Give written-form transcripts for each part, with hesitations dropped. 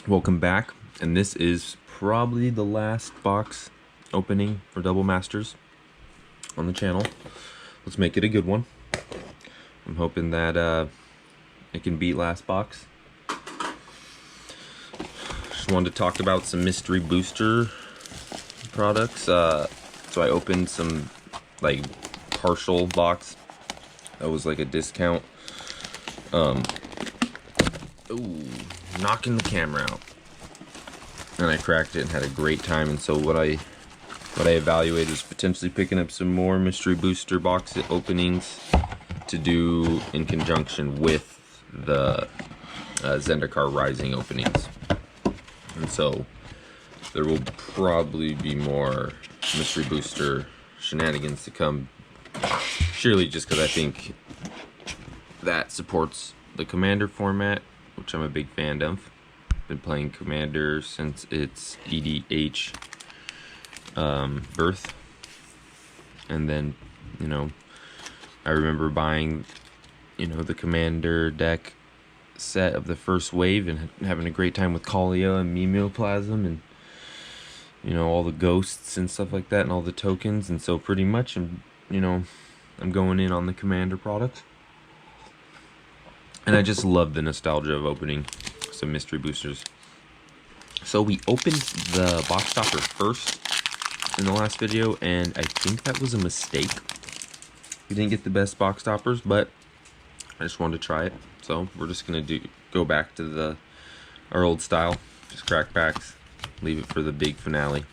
Welcome back, and this is probably the last box opening for Double Masters on the channel. Let's make it a good one. I'm hoping that it can beat last box. Just wanted to talk about some mystery booster products. So I opened some like partial box that was like a discount. Ooh, knocking the camera out, and I cracked it and had a great time. And so what I evaluated was potentially picking up some more mystery booster box openings to do in conjunction with the Zendikar Rising openings. And so there will probably be more mystery booster shenanigans to come, surely just because I think that supports the Commander format, which I'm a big fan of. Been playing Commander since its EDH birth. And then, you know, I remember buying, you know, the Commander deck set of the first wave and having a great time with Kaalia and Mimeoplasm and, you know, all the ghosts and stuff like that and all the tokens. And so pretty much I'm going in on the Commander product. And I just love the nostalgia of opening some mystery boosters. So we opened the box topper first in the last video, and I think that was a mistake. We didn't get the best box toppers, but I just wanted to try it. So we're just gonna go back to our old style, just crack packs, leave it for the big finale.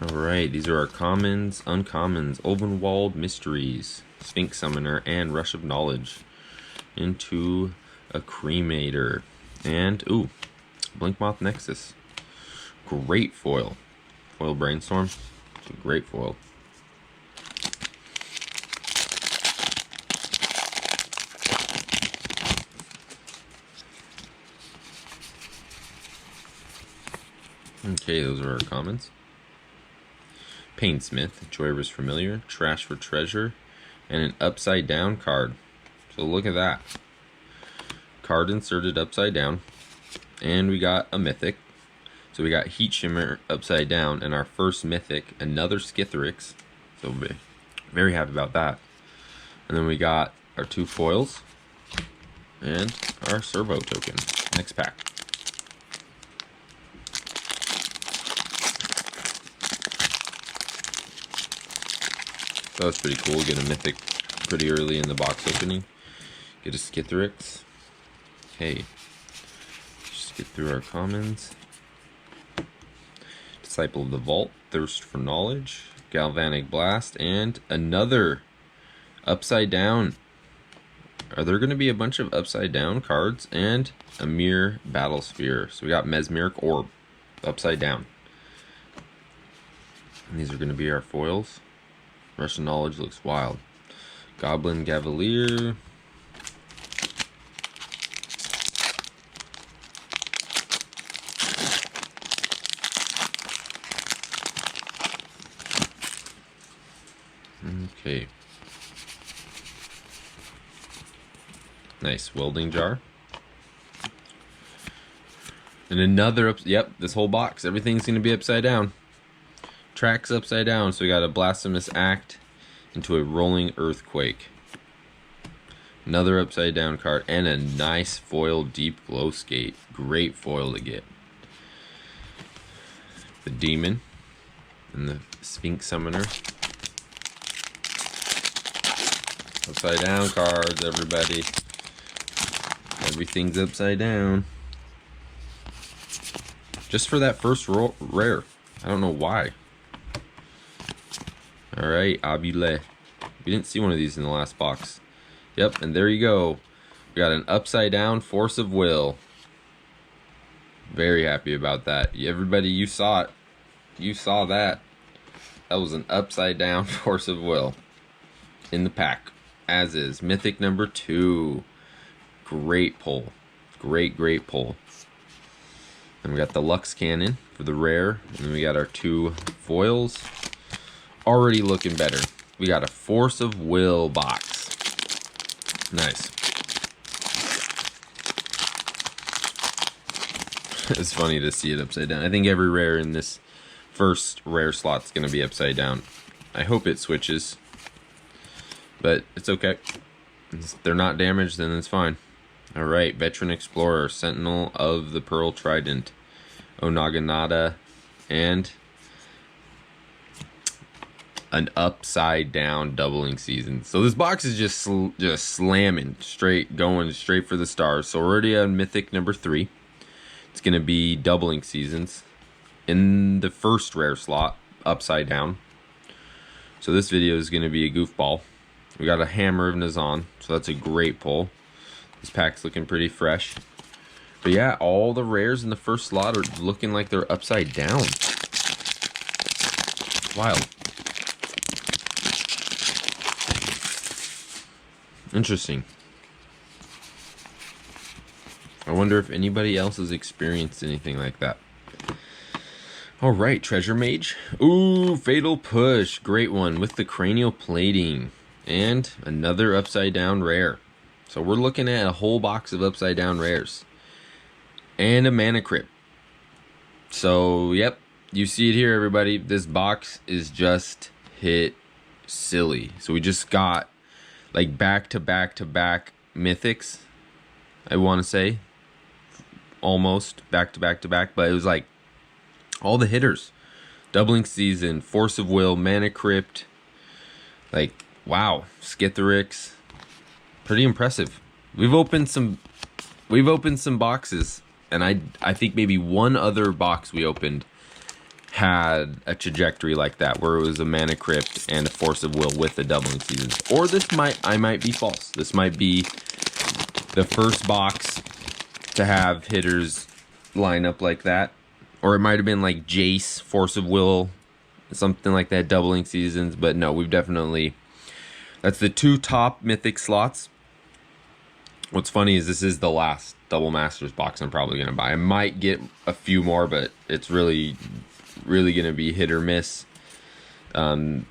All right, these are our commons, uncommons, Ulvenwald Mysteries, Sphinx Summoner, and Rush of Knowledge into a Cremator. And ooh, Blinkmoth Nexus, great foil. Foil Brainstorm, it's a great foil. Okay, those are our commons. Painsmith, Joyver's Familiar, Trash for Treasure, and an upside down card. So look at that. Card inserted upside down. And we got a mythic. So we got Heat Shimmer upside down, and our first mythic, another Skithiryx. So very happy about that. And then we got our two foils and our Servo token. Next pack. So that's pretty cool. Get a mythic pretty early in the box opening. Get a Skithiryx. Okay. Just get through our commons. Disciple of the Vault, Thirst for Knowledge, Galvanic Blast, and another upside down. Are there going to be a bunch of upside down cards? And a Mirror Battle Sphere. So we got Mesmeric Orb, upside down. And these are going to be our foils. Rush of Knowledge looks wild. Goblin Cavalier. Okay. Nice welding jar. And another yep, this whole box, everything's gonna be upside down. Tracks upside down, so we got a Blasphemous Act into a Rolling Earthquake. Another upside down card, and a nice foil Deep Glow Skate. Great foil to get. The Demon and the Sphinx Summoner. Upside down cards, everybody. Everything's upside down. Just for that first rare. I don't know why. Alright, Abule. We didn't see one of these in the last box. Yep, and there you go. We got an upside down Force of Will. Very happy about that. Everybody, you saw it. You saw that. That was an upside down Force of Will in the pack. As is. Mythic number 2. Great pull. Great pull. And we got the Lux Cannon for the rare. And then we got our 2 foils. Already looking better. We got a Force of Will box. Nice. It's funny to see it upside down. I think every rare in this first rare slot is going to be upside down. I hope it switches. But it's okay. If they're not damaged, then it's fine. Alright, Veteran Explorer, Sentinel of the Pearl Trident, Onaganada, and an upside down doubling season. So this box is just slamming straight, going straight for the stars. So we're already on Mythic number 3. It's going to be doubling seasons in the first rare slot, upside down. So this video is going to be a goofball. We got a Hammer of Nazan, so that's a great pull. This pack's looking pretty fresh. But yeah, all the rares in the first slot are looking like they're upside down. Wild. Interesting. I wonder if anybody else has experienced anything like that. Alright, Treasure Mage. Ooh, Fatal Push. Great one with the cranial plating. And another upside down rare. So we're looking at a whole box of upside down rares. And a Mana Crypt. So, yep. You see it here, everybody. This box is just hit silly. So we just got like back to back to back mythics, I want to say. Almost back to back to back. But it was like all the hitters. Doubling Season, Force of Will, Mana Crypt. Like, wow. Skithiryx. Pretty impressive. We've opened some boxes, and I think maybe one other box we opened had a trajectory like that, where it was a Mana Crypt and a Force of Will with the doubling seasons. Or I might be false. This might be the first box to have hitters line up like that. Or it might have been like Jace, Force of Will, something like that, doubling seasons. But no, we've definitely... That's the 2 top mythic slots. What's funny is this is the last Double Masters box I'm probably going to buy. I might get a few more, but it's really going to be hit or miss. The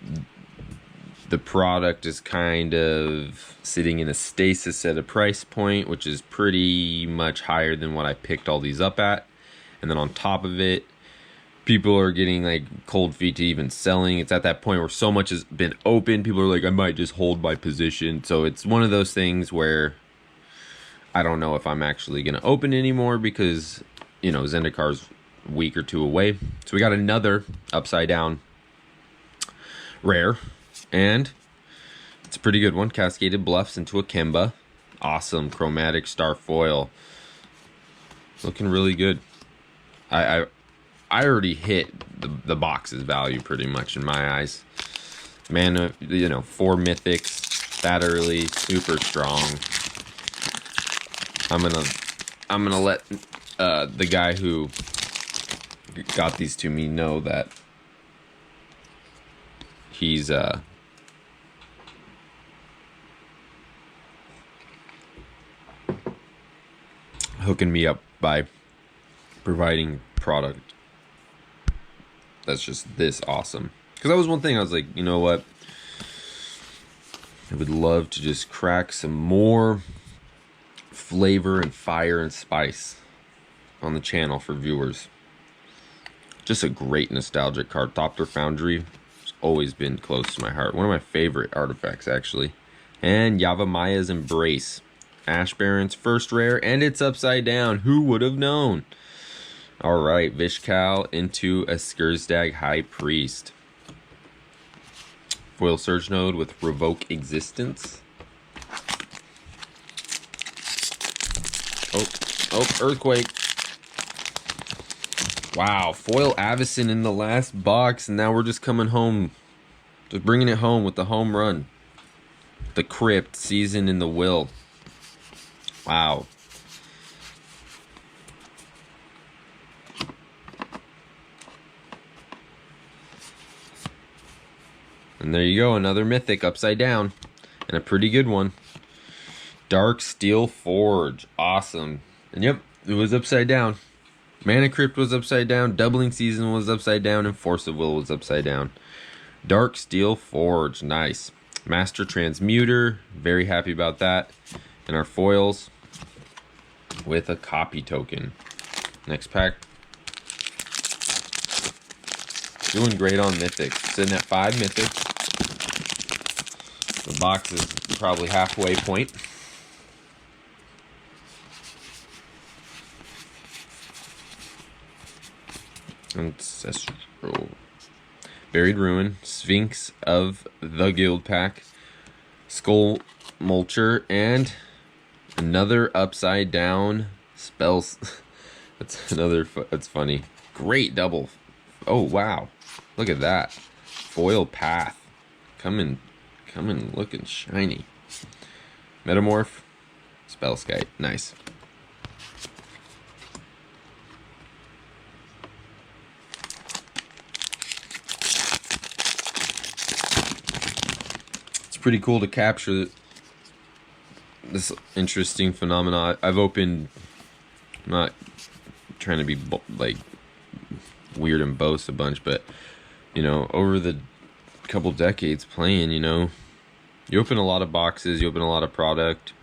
product is kind of sitting in a stasis at a price point, which is pretty much higher than what I picked all these up at. And then on top of it, people are getting like cold feet to even selling. It's at that point where so much has been open. People are like, I might just hold my position. So it's one of those things where I don't know if I'm actually going to open anymore because, you know, Zendikaar's a week or 2 away. So we got another upside down rare. And it's a pretty good one. Cascaded Bluffs into a Kemba. Awesome. Chromatic Star Foil. Looking really good. I already hit the box's value pretty much in my eyes. Mana, you know, 4 mythics that early, super strong. I'm gonna let the guy who got these to me know that he's hooking me up by providing product that's just this awesome. Because that was one thing I was like, you know what, I would love to just crack some more flavor and fire and spice on the channel for viewers. Just a great nostalgic card. Thopter Foundry has always been close to my heart. One of my favorite artifacts, actually. And Yavimaya Embrace. Ash Baron's first rare, and it's upside down. Who would have known? Alright, Vishkal into a Skirzdag High Priest. Foil Surge Node with Revoke Existence. Oh, Earthquake. Wow, foil Avacyn in the last box, and now we're just coming home. Just bringing it home with the home run. The Crypt, Season in the Will. Wow. And there you go, another mythic upside down. And a pretty good one. Dark Steel Forge. Awesome. And yep, it was upside down. Mana Crypt was upside down. Doubling Season was upside down. And Force of Will was upside down. Dark Steel Forge. Nice. Master Transmuter. Very happy about that. And our foils with a copy token. Next pack. Doing great on Mythics. Sitting at 5 Mythics. The box is probably halfway point. Ancestral. Buried Ruin. Sphinx of the Guild pack. Skull Mulcher. And another upside down spells. That's funny. Great double. Oh, wow. Look at that. Foil Path. Coming looking shiny. Metamorph. Spellskite. Nice. It's pretty cool to capture this interesting phenomena. I've opened, I'm not trying to be like weird and boast a bunch, but you know, over the couple decades playing, you know, you open a lot of boxes, you open a lot of product,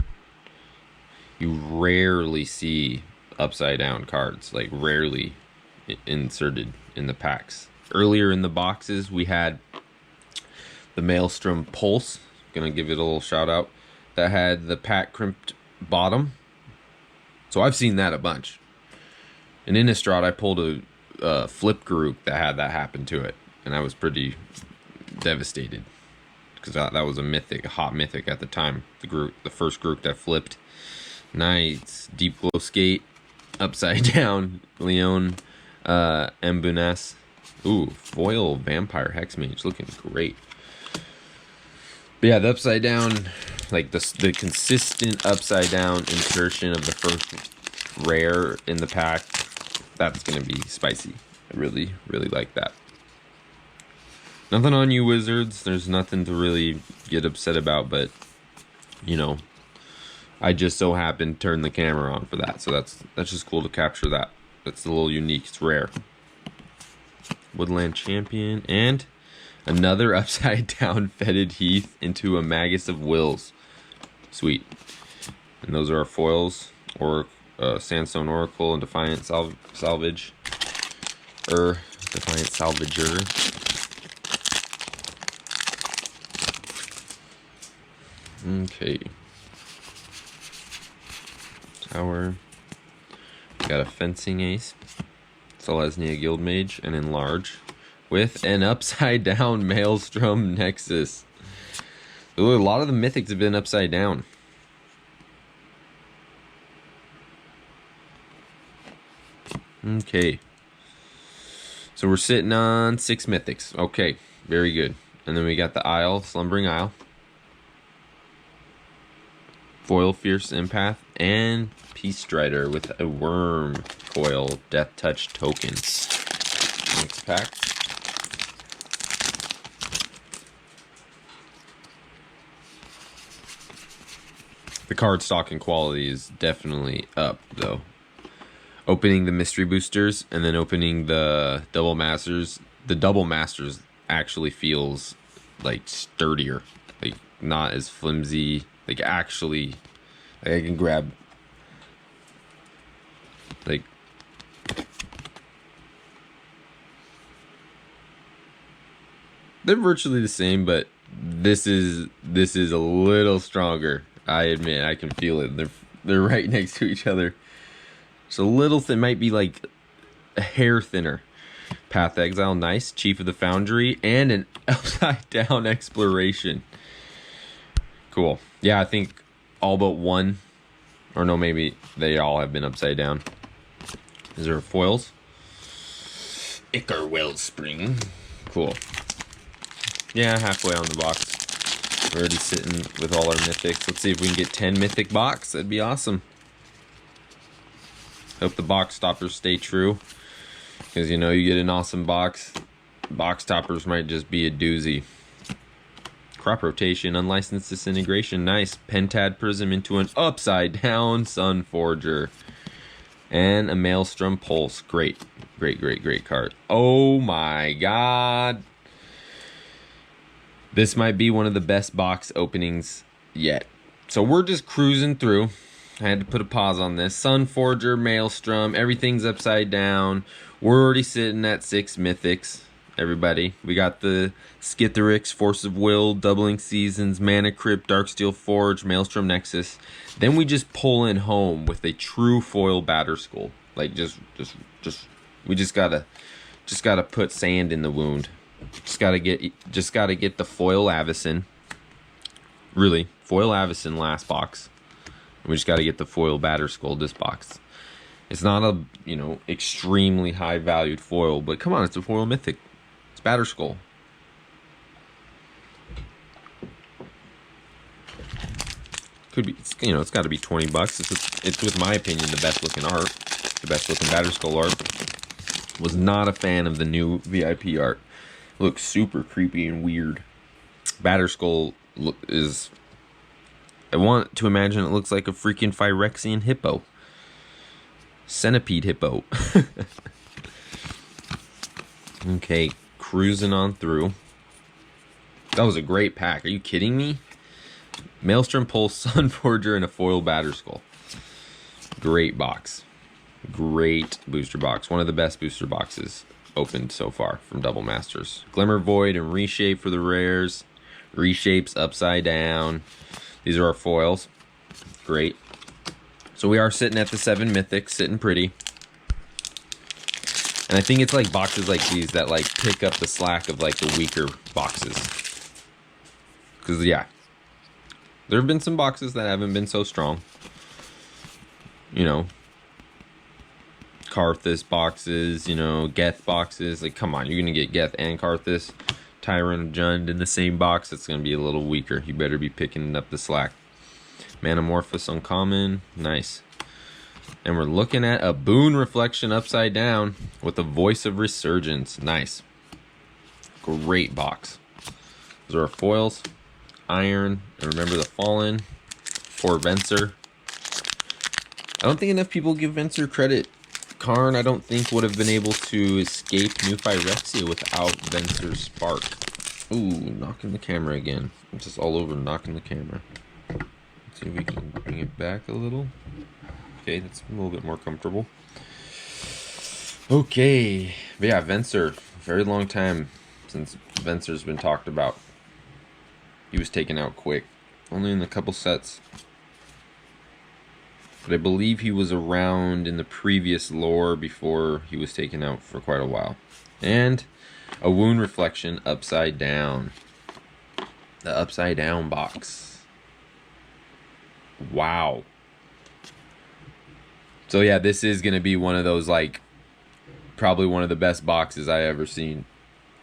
you rarely see upside down cards, like rarely inserted in the packs. Earlier in the boxes we had the Maelstrom Pulse, gonna give it a little shout out, that had the pack crimped bottom, so I've seen that a bunch. In Innistrad I pulled a Flip Garuk that had that happen to it, and I was pretty devastated because that was a mythic, a hot mythic at the time. The first Garuk that flipped. Nice. Deep Glow Skate, upside down Leon Mbunas. Ooh, foil Vampire Hexmage, looking great. But yeah, the upside down, like the consistent upside down insertion of the first rare in the pack, that's gonna be spicy. I really like that. Nothing on you, Wizards. There's nothing to really get upset about, but you know, I just so happened to turn the camera on for that, so that's just cool to capture that. That's a little unique. It's rare. Woodland Champion and another upside down Fetid Heath into a Magus of Wills. Sweet. And those are our foils, or Sandstone Oracle and Defiant Salvage. Defiant Salvager. Okay. Tower. Got a Fencing Ace. Selesnya Guildmage, and Enlarge. With an upside down Maelstrom Nexus. Ooh, a lot of the mythics have been upside down. Okay. So we're sitting on 6 mythics. Okay, very good. And then we got the Isle, Slumbering Isle. Foil Fierce Empath, and Peace Strider with a Worm Coil Death Touch token. Next pack. The card stock and quality is definitely up, though. Opening the Mystery Boosters and then opening the Double Masters. The Double Masters actually feels like sturdier, like not as flimsy. Like actually, like I can grab, like, they're virtually the same, but this is a little stronger. I admit, I can feel it. They're right next to each other. It's a little thin, might be like a hair thinner. Path Exile, nice. Chief of the Foundry, and an upside down Exploration. Cool. Yeah, I think all but one, or no, maybe they all have been upside down. Is there foils? Ichor Wellspring. Cool. Yeah, halfway on the box. We're already sitting with all our mythics. Let's see if we can get 10 mythic box. That'd be awesome. Hope the box stoppers stay true. Because, you know, you get an awesome box. Box toppers might just be a doozy. Crop Rotation, Unlicensed Disintegration, nice. Pentad Prism into an upside down Sunforger. And a Maelstrom Pulse. Great. Great card. Oh my god. This might be one of the best box openings yet. So we're just cruising through. I had to put a pause on this. Sunforger, Maelstrom, everything's upside down. We're already sitting at 6 mythics, everybody. We got the Skithiryx, Force of Will, Doubling Seasons, Mana Crypt, Darksteel Forge, Maelstrom Nexus. Then we just pull in home with a true foil Batterskull. Like we just gotta put sand in the wound. Just gotta get the foil Avacyn. Really, foil Avacyn last box. We just got to get the foil Batterskull this box. It's not a, extremely high valued foil, but come on, it's a foil mythic. It's Batterskull. Could be, it's got to be $20. It's with my opinion the best looking art, the best looking Batterskull art. Was not a fan of the new VIP art. Looks super creepy and weird. Batterskull is. I want to imagine it looks like a freaking Phyrexian hippo. Centipede hippo. Okay, cruising on through. That was a great pack. Are you kidding me? Maelstrom Pulse, Sunforger, and a foil Batterskull. Great box. Great booster box. One of the best booster boxes opened so far from Double Masters. Glimmer Void and Reshape for the rares. Reshapes upside down. These are our foils. Great. So we are sitting at the 7 mythics, sitting pretty. And I think it's like boxes like these that like pick up the slack of like the weaker boxes. Because yeah, there have been some boxes that haven't been so strong. Karthus boxes, Geth boxes. Like, come on, you're going to get Geth and Karthus. Tyrant of Jund in the same box. It's going to be a little weaker. You better be picking up the slack. Manamorphous uncommon. Nice. And we're looking at a Boon Reflection upside down with a Voice of Resurgence. Nice. Great box. Those are our foils. Iron. And remember the Fallen. Poor Venser. I don't think enough people give Venser credit. Karn, I don't think, would have been able to escape New Phyrexia without Venser's Spark. Ooh, knocking the camera again. I'm just all over knocking the camera. Let's see if we can bring it back a little. Okay, that's a little bit more comfortable. Okay. But yeah, Venser. Very long time since Venser's been talked about. He was taken out quick. Only in a couple sets. But I believe he was around in the previous lore before he was taken out for quite a while. And a Wound Reflection upside down. The upside down box. Wow. So yeah, this is going to be one of those, like, probably one of the best boxes I ever seen.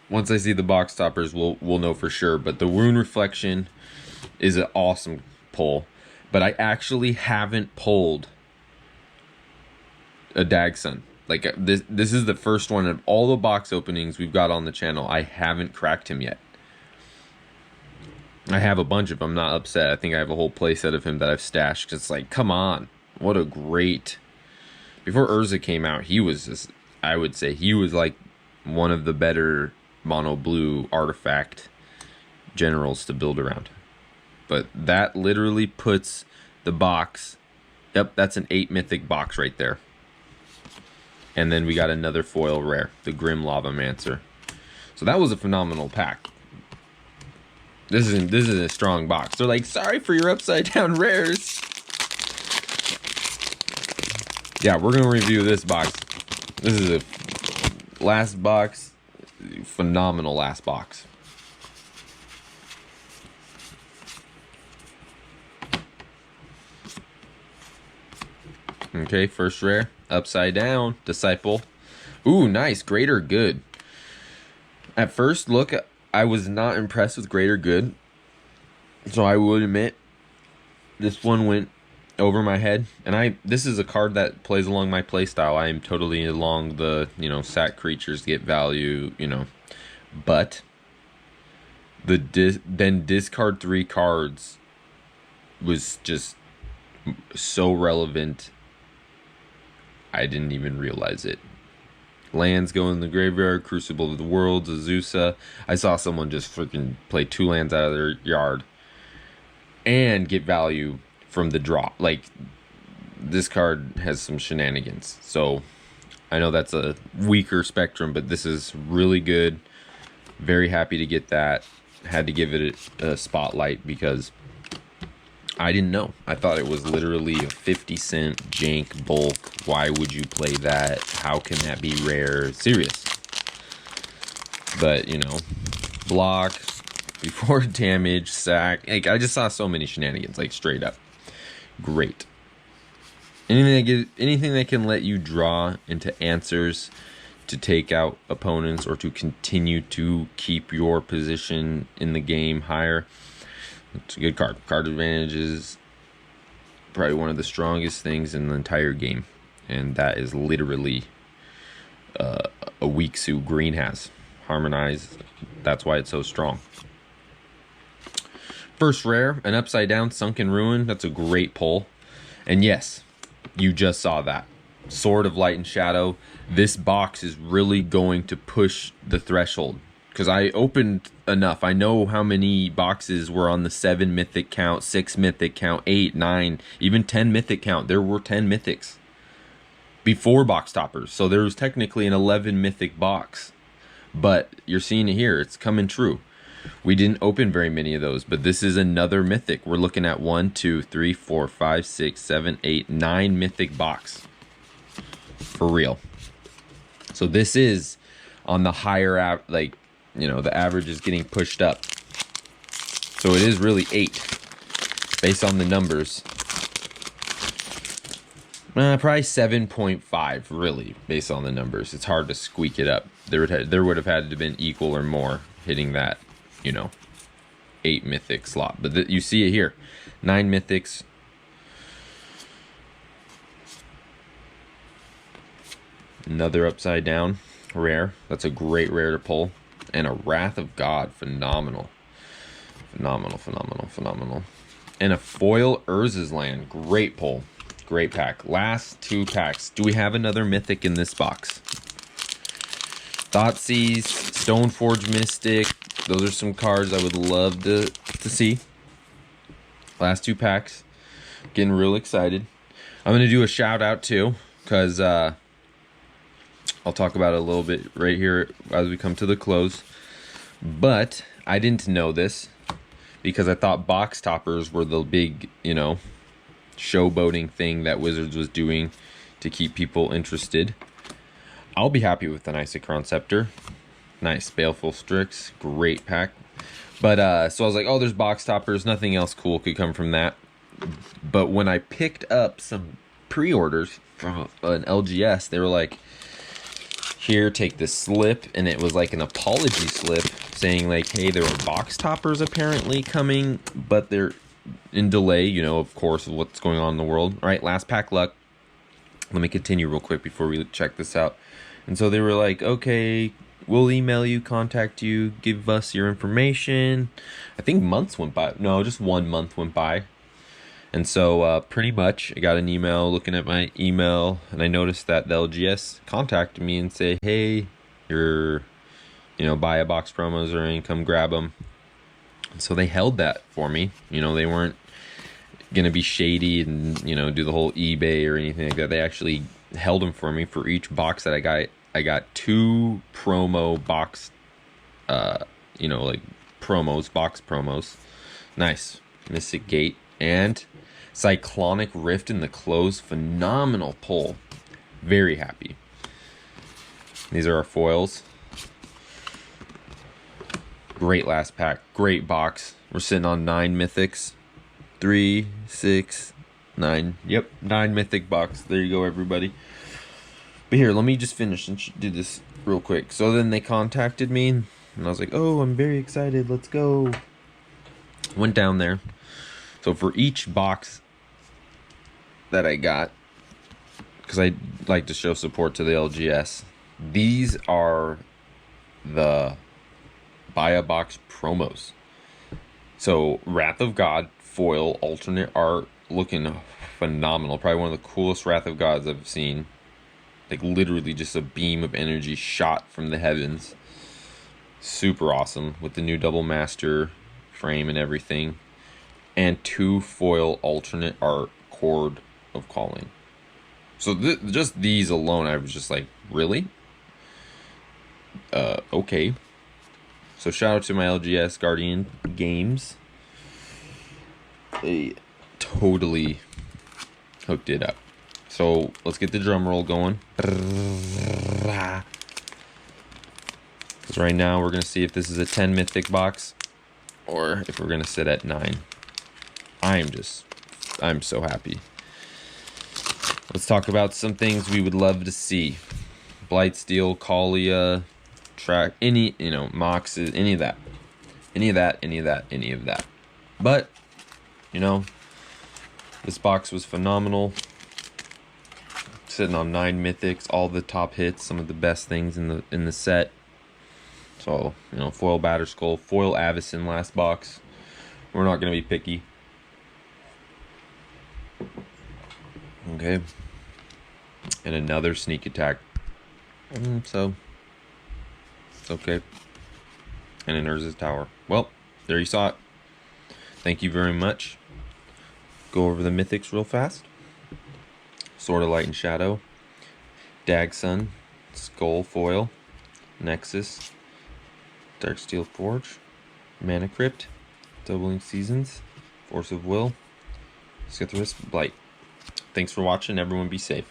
Once I see the box toppers, we'll know for sure. But the Wound Reflection is an awesome pull. But I actually haven't pulled a Dagson. Like, this is the first one of all the box openings we've got on the channel. I haven't cracked him yet. I have a bunch of them. I'm not upset. I think I have a whole playset of him that I've stashed. It's like, come on. What a great... Before Urza came out, he was just... I would say he was like one of the better mono blue artifact generals to build around. But that literally puts the box... Yep, that's an 8 mythic box right there. And then we got another foil rare, the Grim Lavamancer. So that was a phenomenal pack. This is a strong box. They're like, sorry for your upside down rares. Yeah, we're gonna review this box. This is a last box, phenomenal last box. Okay, first rare, upside down, Disciple. Ooh, nice, Greater Good. At first look, I was not impressed with Greater Good. So I would admit, this one went over my head. And this is a card that plays along my playstyle. I am totally along the, sack creatures get value, But, then discard 3 cards was just so relevant. I didn't even realize it. Lands go in the graveyard, Crucible of the Worlds, Azusa. I saw someone just freaking play 2 lands out of their yard and get value from the draw. Like, this card has some shenanigans. So, I know that's a weaker spectrum, but this is really good. Very happy to get that. Had to give it a spotlight because I didn't know. I thought it was literally a 50-cent jank bulk. Why would you play that? How can that be rare? Serious. But, you know, block, before damage, sack. Like, I just saw so many shenanigans, like, straight up. Great. Anything that can let you draw into answers to take out opponents or to continue to keep your position in the game higher. It's a good card. Card advantage is probably one of the strongest things in the entire game. And that is literally a weak suit green has. Harmonize. That's why it's so strong. First rare, an upside down Sunken Ruin. That's a great pull. And yes, you just saw that. Sword of Light and Shadow. This box is really going to push the threshold. Because I opened enough. I know how many boxes were on the 7 mythic count, 6 mythic count, 8, 9, even 10 mythic count. There were 10 mythics before box toppers. So there was technically an 11 mythic box. But you're seeing it here. It's coming true. We didn't open very many of those, but this is another mythic. We're looking at 1, 2, 3, 4, 5, 6, 7, 8, 9 mythic box. For real. So this is on the higher, like, you know, the average is getting pushed up. So it is really 8 based on the numbers. Probably 7.5 really based on the numbers. It's hard to squeak it up. There would have had to have been equal or more hitting that, you know, 8 mythic slot. But you see it here. 9 mythics. Another upside down rare. That's a great rare to pull. And a Wrath of God. Phenomenal. Phenomenal, phenomenal, phenomenal. And a foil Urza's Land. Great pull. Great pack. Last 2 packs. Do we have another mythic in this box? Thoughtseize, Stoneforge Mystic. Those are some cards I would love to see. Last 2 packs. Getting real excited. I'm going to do a shout out too. Because I'll talk about it a little bit right here as we come to the close. But I didn't know this because I thought box toppers were the big, you know, showboating thing that Wizards was doing to keep people interested. I'll be happy with an Isochron Scepter. Nice. Baleful Strix. Great pack. But, so I was like, oh, there's box toppers. Nothing else cool could come from that. But when I picked up some pre-orders from an LGS, they were like, here, take this slip, and it was like an apology slip saying like, hey, there were box toppers apparently coming, but they're in delay, you know, of course, of what's going on in the world. All right, last pack luck. Let me continue real quick before we check this out. And so they were like, okay, we'll email you, contact you, give us your information. I think months went by. No, just 1 month went by. And so pretty much I got an email looking at my email, and I noticed that the LGS contacted me and say, hey, you're, you know, buy a box promos or anything, come grab them. And so they held that for me. You know, they weren't going to be shady and, you know, do the whole eBay or anything like that. They actually held them for me for each box that I got. I got 2 promo box, you know, like promos, box promos. Nice. Mystic Gate and Cyclonic Rift in the close. Phenomenal pull. Very happy. These are our foils. Great last pack. Great box. We're sitting on 9 mythics. 3, 6, 9. Yep, 9 mythic box. There you go, everybody. But here, let me just finish and do this real quick. So then they contacted me, and I was like, oh, I'm very excited. Let's go. Went down there. So for each box that I got, because I like to show support to the LGS, these are the buy a box promos. So Wrath of God foil alternate art looking phenomenal. Probably one of the coolest Wrath of Gods I've seen. Like literally just a beam of energy shot from the heavens. Super awesome with the new double master frame and everything. And 2 foil alternate art Chord of Calling. So just these alone, I was just like, really? Okay. So shout out to my LGS Guardian Games. They totally hooked it up. So let's get the drum roll going. Because right now we're going to see if this is a 10 mythic box or if we're going to sit at 9. I'm so happy. Let's talk about some things we would love to see. Blightsteel, Kalia, Track, Moxes, any of that. But, this box was phenomenal. Sitting on 9 mythics, all the top hits, some of the best things in the set. So, foil Batterskull, foil Avacyn last box. We're not going to be picky. Okay. And another sneak attack. So, it's okay. And an Urza's Tower. Well, there you saw it. Thank you very much. Go over the mythics real fast. Sword of Light and Shadow. Dagsun. Skull Foil. Nexus. Darksteel Forge. Mana Crypt. Doubling Seasons. Force of Will. Scythrus Blight. Thanks for watching. Everyone be safe.